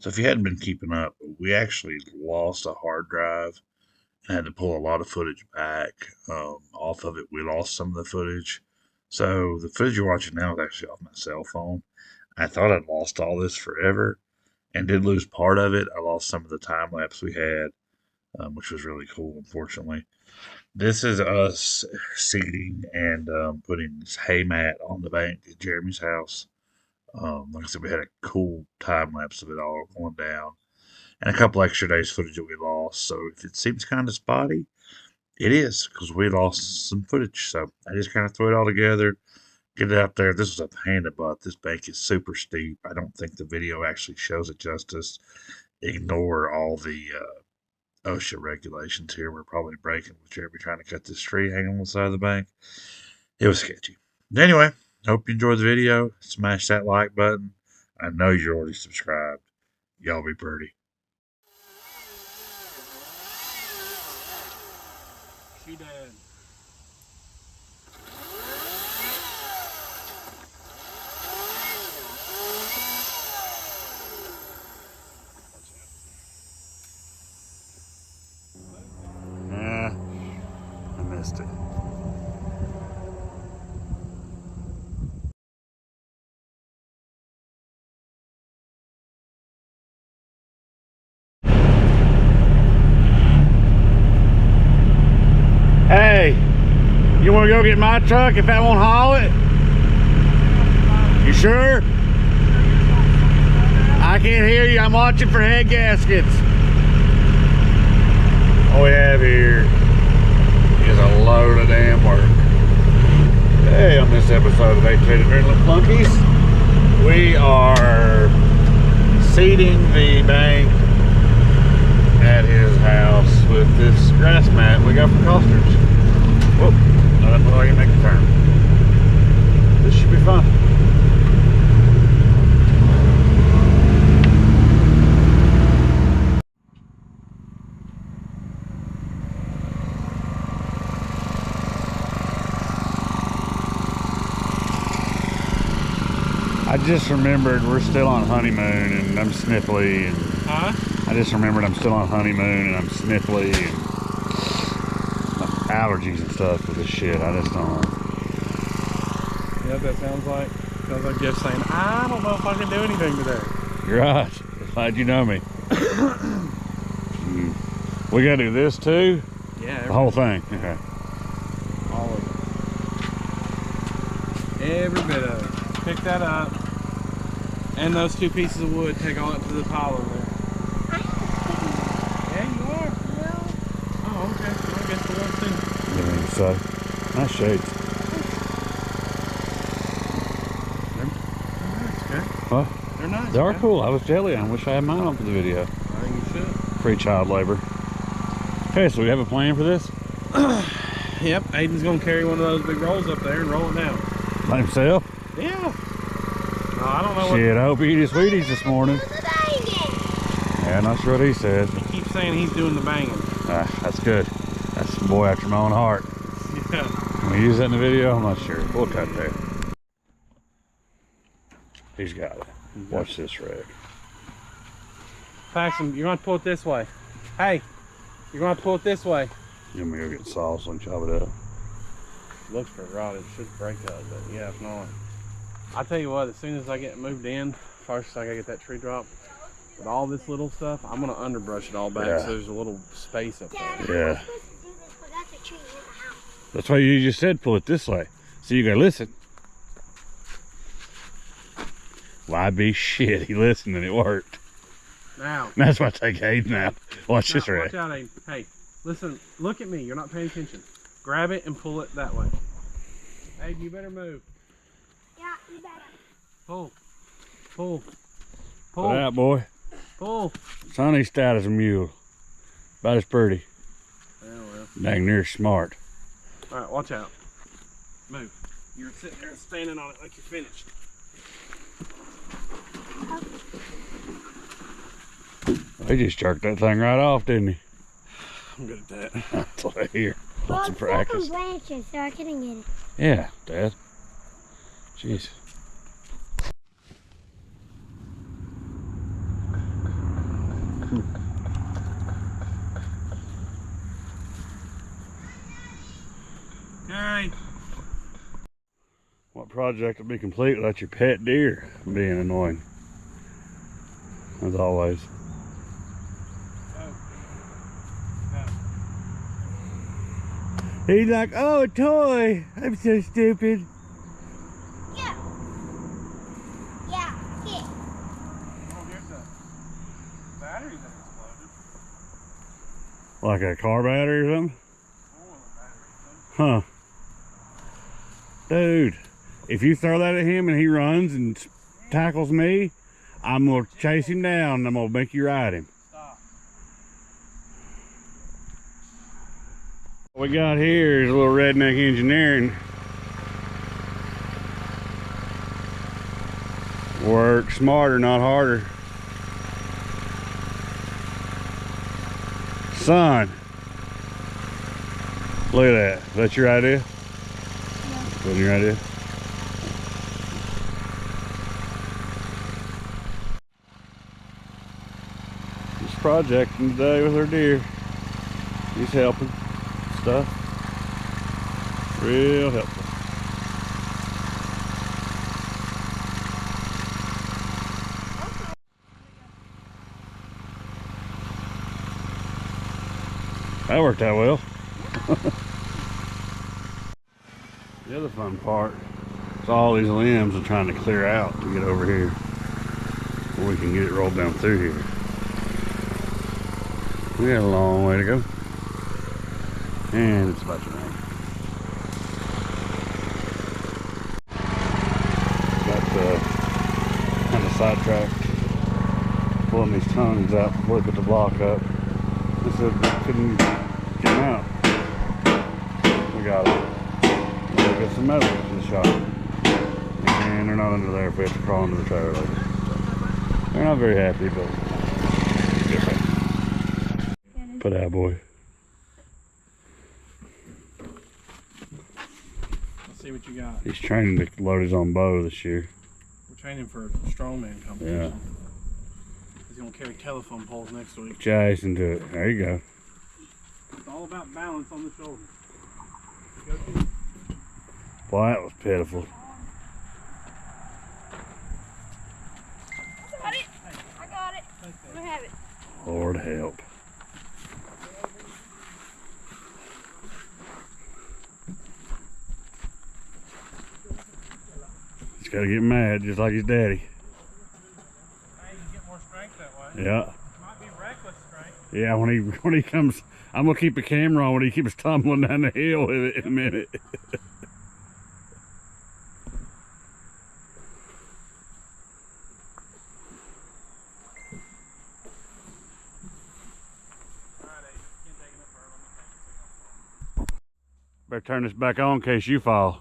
So if you hadn't been keeping up, we actually lost a hard drive and had to pull a lot of footage back off of it. We lost some of the footage. So the footage you're watching now is actually off my cell phone. I thought I'd lost all this forever and did lose part of it. I lost some of the time lapse we had, which was really cool, unfortunately. This is us seating and putting this hay mat on the bank at Jeremy's house. Like I said, we had a cool time lapse of it all going down, and a couple extra days footage that we lost. So if it seems kind of spotty, it is because we lost some footage. So I just kind of threw it all together, get it out there. This was a pain in the butt. This bank is super steep. I don't think the video actually shows it justice. Ignore all the OSHA regulations here. We're probably breaking with Jeremy trying to cut this tree hanging on the side of the bank. It was sketchy. Anyway, hope you enjoyed the video. Smash that like button. I know you're already subscribed. Y'all be pretty. She dead. I missed it. Hey, you want to go get my truck if that won't haul it? You sure? I can't hear you. I'm watching for head gaskets. All we have here is a load of damn work. Hey, on this episode of ATVs and Flunkies, we are seeding the bank at his house with this grass mat we got from Costers. Whoop, not before you make a turn. This should be fun. I just remembered we're still on honeymoon and I'm sniffly and I just remembered I'm still on honeymoon and I'm sniffly and allergies and stuff with this shit. I just don't know. You know what that sounds like? Sounds like Jeff saying, I don't know if I can do anything today. You're right. Glad you know me. We gotta do this too? Yeah. The whole thing? Okay. All of it. Every bit of it. Pick that up. And those two pieces of wood, take all it to the pile over there. Yeah, you are. No. Oh, okay. Well, I guess the one thing. Yeah, so nice shades. They're nice, okay? Huh? They're nice. They are okay? cool. I was jelly. I wish I had mine on for the video. I think you should. Free child labor. Okay, so we have a plan for this? Yep, Aiden's gonna carry one of those big rolls up there and roll it down. By himself? Yeah. No, I don't know Shit, I hope he eat his Wheaties this morning. Yeah, not sure what he said. He keeps saying he's doing the banging. That's good. That's a boy after my own heart. Yeah. Can we use that in the video? I'm not sure. We'll cut that. He's got it. Watch this wreck. Paxton, you're going to pull it this way. Hey, you're going to pull it this way. You want me to go get sauce and chop it up? Looks pretty rotted. It should break up, but yeah, if not. I'll tell you what, as soon as I get moved in, first I gotta get that tree dropped. With all this little stuff, I'm gonna underbrush it all back so there's a little space up there. Yeah. That's why you just said pull it this way. So you gotta listen. Why be shit? He listened and it worked. Now. That's why I take Aiden out. Watch this wreck. Watch out, Aiden. Hey, listen, look at me. You're not paying attention. Grab it and pull it that way. Aiden, you better move. Yeah, you better. Pull. Pull. Pull Pull. it out, boy. Pull. Sonny's stout as a mule. About as pretty. Oh, well. Dang near smart. All right, watch out. Move. You're sitting there standing on it like you're finished. He just jerked that thing right off, didn't he? I'm good at that. That's what I hear. Well, Lots of practice. branches, so I couldn't get it. Yeah, Dad. Jeez. Okay. What project will be complete without your pet deer being annoying? As always. He's like, oh, a toy. I'm so stupid. Yeah. Yeah. Yeah. Oh, here's the battery that exploded. Like a car battery or something? Oil battery thing. Huh. Dude, if you throw that at him and he runs and tackles me, I'm going to chase him down and I'm going to make you ride him. Stop. What we got here is a little redneck engineering. Work smarter, not harder. Son, look at that. Is that your idea? Yeah. Wasn't your idea? Just projecting today with our deer. He's helping. Stuff. Real helpful. That worked out well. The other fun part is all these limbs are trying to clear out to get over here where we can get it rolled down through here. We got a long way to go. And it's about to rain. Got kind of sidetracked, pulling these tongues out before we put the block up. They said we couldn't get them out. We got them. We'll get some metal in the shop. And they're not under there if we have to crawl into the trailer later. They're not very happy, but it's different. Put out, boy. Let's see what you got. He's training to load his own bow this year. We're training for a strongman competition. Yeah. He's gonna carry telephone poles next week. Jason to it. There you go. It's all about balance on the shoulders. Boy, that was pitiful. I got it. I got it. I have it. Lord help. He's got to get mad just like his daddy. Hey, you get more strength that way. Yeah. Might be reckless strength. Yeah, when he comes, I'm gonna keep a camera on when he keeps tumbling down the hill with it in a minute. Better turn this back on in case you fall.